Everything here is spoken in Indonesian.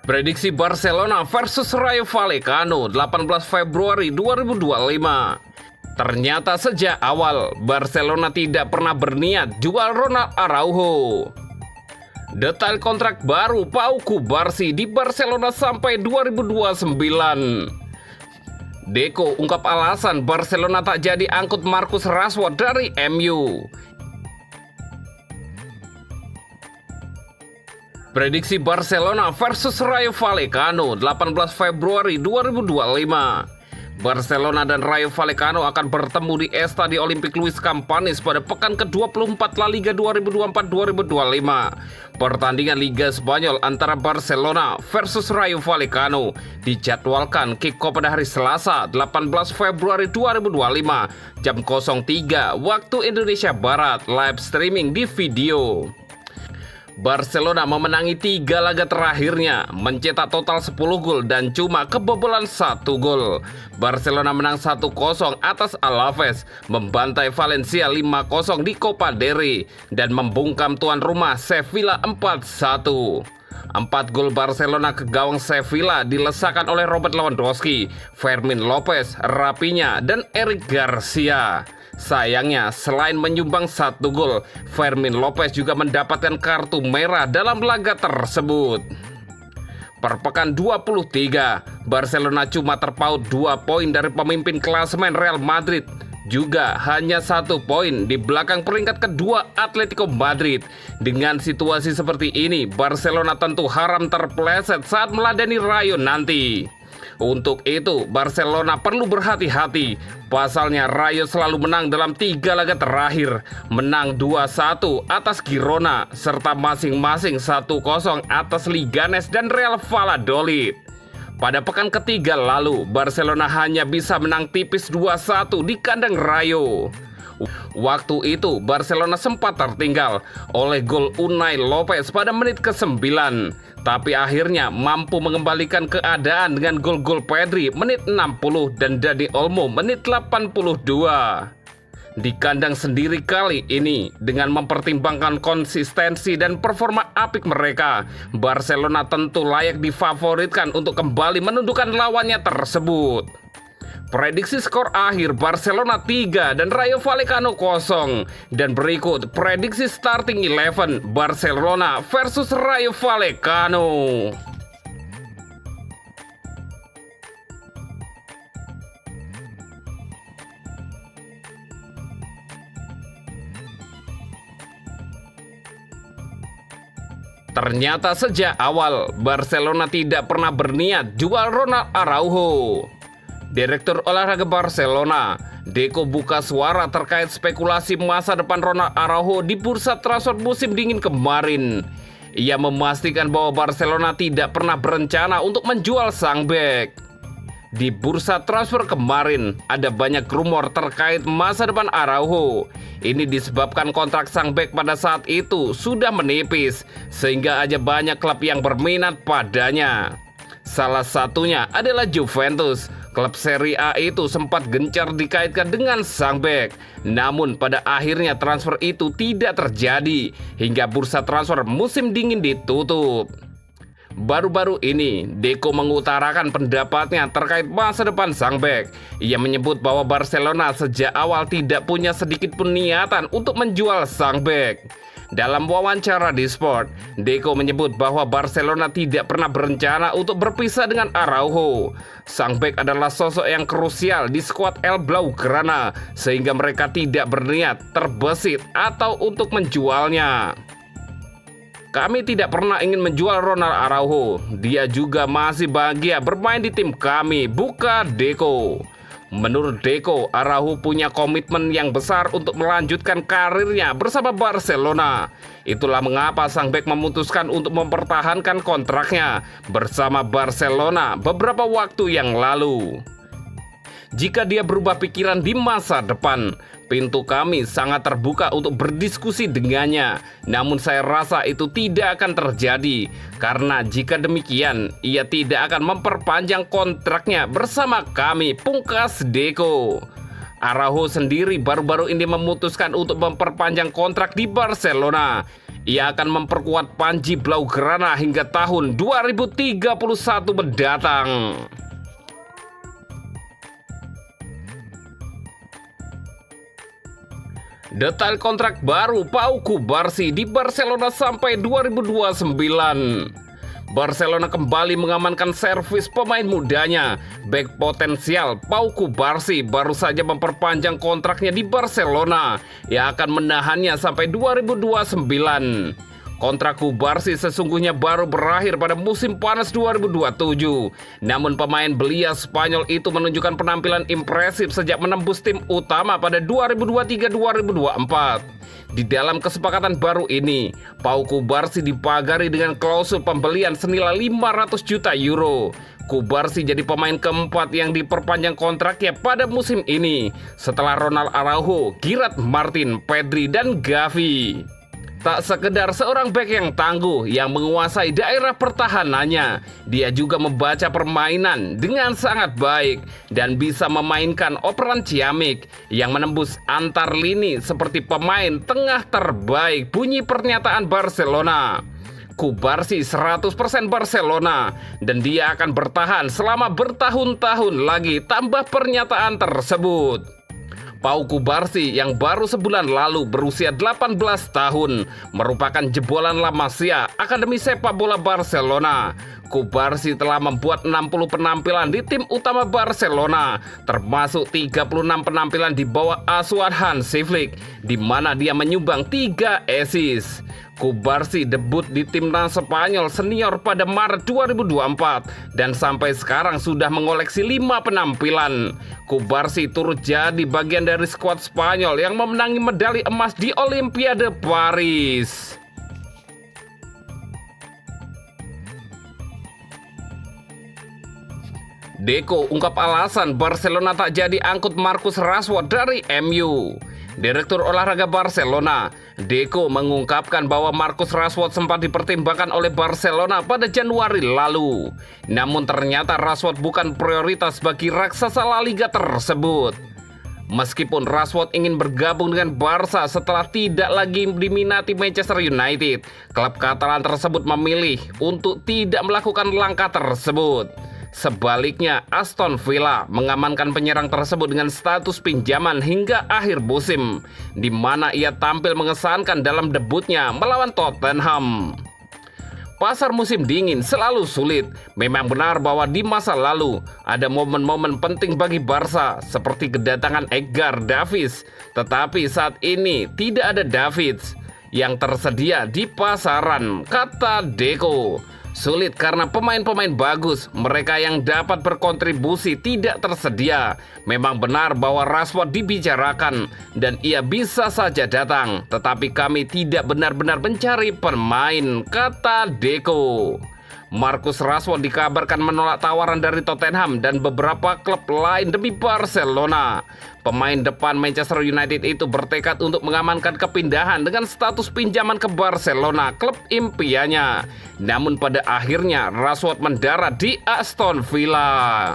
Prediksi Barcelona versus Rayo Vallecano 18 Februari 2025. Ternyata sejak awal Barcelona tidak pernah berniat jual Ronald Araujo. Detail kontrak baru Pau Cubarsí di Barcelona sampai 2029. Deco ungkap alasan Barcelona tak jadi angkut Marcus Rashford dari MU. Prediksi Barcelona versus Rayo Vallecano 18 Februari 2025. Barcelona dan Rayo Vallecano akan bertemu di Estadio Olímpic Luis Companys pada pekan ke-24 La Liga 2024-2025. Pertandingan Liga Spanyol antara Barcelona versus Rayo Vallecano dijadwalkan kick-off pada hari Selasa 18 Februari 2025 jam 03 waktu Indonesia Barat, live streaming di video. Barcelona memenangi 3 laga terakhirnya, mencetak total 10 gol dan cuma kebobolan 1 gol. Barcelona menang 1-0 atas Alaves, membantai Valencia 5-0 di Copa del Rey, dan membungkam tuan rumah Sevilla 4-1. 4 gol Barcelona ke gawang Sevilla dilesakan oleh Robert Lewandowski, Fermin Lopez, Raphinha, dan Eric Garcia. Sayangnya, selain menyumbang 1 gol, Fermin Lopez juga mendapatkan kartu merah dalam laga tersebut. Per pekan 23, Barcelona cuma terpaut 2 poin dari pemimpin klasemen Real Madrid, juga hanya 1 poin di belakang peringkat kedua Atletico Madrid. Dengan situasi seperti ini, Barcelona tentu haram terpeleset saat meladeni Rayo nanti. Untuk itu, Barcelona perlu berhati-hati. Pasalnya Rayo selalu menang dalam 3 laga terakhir, menang 2-1 atas Girona, serta masing-masing 1-0 atas Leganés dan Real Valladolid. Pada pekan ketiga lalu, Barcelona hanya bisa menang tipis 2-1 di kandang Rayo. Waktu itu Barcelona sempat tertinggal oleh gol Unai Lopez pada menit ke-9, tapi akhirnya mampu mengembalikan keadaan dengan gol-gol Pedri menit 60 dan Dani Olmo menit 82. Di kandang sendiri kali ini, dengan mempertimbangkan konsistensi dan performa apik mereka, Barcelona tentu layak difavoritkan untuk kembali menundukkan lawannya tersebut. Prediksi skor akhir Barcelona 3 dan Rayo Vallecano 0. Dan berikut prediksi starting 11 Barcelona versus Rayo Vallecano. Ternyata sejak awal Barcelona tidak pernah berniat jual Ronald Araujo. Direktur olahraga Barcelona, Deco, buka suara terkait spekulasi masa depan Ronald Araujo di bursa transfer musim dingin kemarin. Ia memastikan bahwa Barcelona tidak pernah berencana untuk menjual sang bek. Di bursa transfer kemarin, ada banyak rumor terkait masa depan Araujo. Ini disebabkan kontrak sang bek pada saat itu sudah menipis, sehingga ada banyak klub yang berminat padanya. Salah satunya adalah Juventus. Klub Serie A itu sempat gencar dikaitkan dengan sang bek. Namun pada akhirnya transfer itu tidak terjadi hingga bursa transfer musim dingin ditutup. Baru-baru ini, Deco mengutarakan pendapatnya terkait masa depan sang bek. Ia menyebut bahwa Barcelona sejak awal tidak punya sedikit pun niatan untuk menjual sang bek. Dalam wawancara di Sport, Deco menyebut bahwa Barcelona tidak pernah berencana untuk berpisah dengan Araujo. Sang bek adalah sosok yang krusial di skuad El Blaugrana, sehingga mereka tidak berniat terbesit atau untuk menjualnya. Kami tidak pernah ingin menjual Ronald Araujo. Dia juga masih bahagia bermain di tim kami, buka Deco. Menurut Deco, Araujo punya komitmen yang besar untuk melanjutkan karirnya bersama Barcelona. Itulah mengapa sang bek memutuskan untuk mempertahankan kontraknya bersama Barcelona beberapa waktu yang lalu. Jika dia berubah pikiran di masa depan, pintu kami sangat terbuka untuk berdiskusi dengannya. Namun saya rasa itu tidak akan terjadi, karena jika demikian, ia tidak akan memperpanjang kontraknya bersama kami, pungkas Deco. Araujo sendiri baru-baru ini memutuskan untuk memperpanjang kontrak di Barcelona. Ia akan memperkuat Panji Blaugrana hingga tahun 2031 mendatang. Detail kontrak baru Pau Cubarsí di Barcelona sampai 2029. Barcelona kembali mengamankan servis pemain mudanya. Bek potensial Pau Cubarsí baru saja memperpanjang kontraknya di Barcelona. Ia akan menahannya sampai 2029. Kontrak Cubarsí sesungguhnya baru berakhir pada musim panas 2027. Namun pemain belia Spanyol itu menunjukkan penampilan impresif sejak menembus tim utama pada 2023-2024. Di dalam kesepakatan baru ini, Pau Cubarsí dipagari dengan klausul pembelian senilai 500 juta euro. Cubarsí jadi pemain keempat yang diperpanjang kontraknya pada musim ini setelah Ronald Araujo, Gerard Martin, Pedri, dan Gavi. Tak sekedar seorang bek yang tangguh yang menguasai daerah pertahanannya, dia juga membaca permainan dengan sangat baik dan bisa memainkan operan ciamik yang menembus antar lini seperti pemain tengah terbaik, bunyi pernyataan Barcelona. Cubarsí 100% Barcelona dan dia akan bertahan selama bertahun-tahun lagi, tambah pernyataan tersebut. Pau Cubarsí yang baru sebulan lalu berusia 18 tahun merupakan jebolan La Masia, Akademi Sepak Bola Barcelona. Cubarsí telah membuat 60 penampilan di tim utama Barcelona, termasuk 36 penampilan di bawah asuhan Hansi Flick, di mana dia menyumbang 3 assist. Cubarsí debut di timnas Spanyol senior pada Maret 2024 dan sampai sekarang sudah mengoleksi 5 penampilan. Cubarsí turut jadi bagian dari skuad Spanyol yang memenangi medali emas di Olimpiade Paris. Deco ungkap alasan Barcelona tak jadi angkut Marcus Rashford dari MU. Direktur olahraga Barcelona, Deco, mengungkapkan bahwa Marcus Rashford sempat dipertimbangkan oleh Barcelona pada Januari lalu. Namun ternyata Rashford bukan prioritas bagi raksasa La Liga tersebut. Meskipun Rashford ingin bergabung dengan Barca setelah tidak lagi diminati Manchester United, klub Katalan tersebut memilih untuk tidak melakukan langkah tersebut. Sebaliknya, Aston Villa mengamankan penyerang tersebut dengan status pinjaman hingga akhir musim, di mana ia tampil mengesankan dalam debutnya melawan Tottenham. Pasar musim dingin selalu sulit. Memang benar bahwa di masa lalu ada momen-momen penting bagi Barca seperti kedatangan Edgar Davids, tetapi saat ini tidak ada Davids yang tersedia di pasaran, kata Deco. Sulit karena pemain-pemain bagus, mereka yang dapat berkontribusi tidak tersedia. Memang benar bahwa Rashford dibicarakan dan ia bisa saja datang, tetapi kami tidak benar-benar mencari pemain, kata Deco. Marcus Rashford dikabarkan menolak tawaran dari Tottenham dan beberapa klub lain demi Barcelona. Pemain depan Manchester United itu bertekad untuk mengamankan kepindahan dengan status pinjaman ke Barcelona, klub impiannya. Namun pada akhirnya Rashford mendarat di Aston Villa.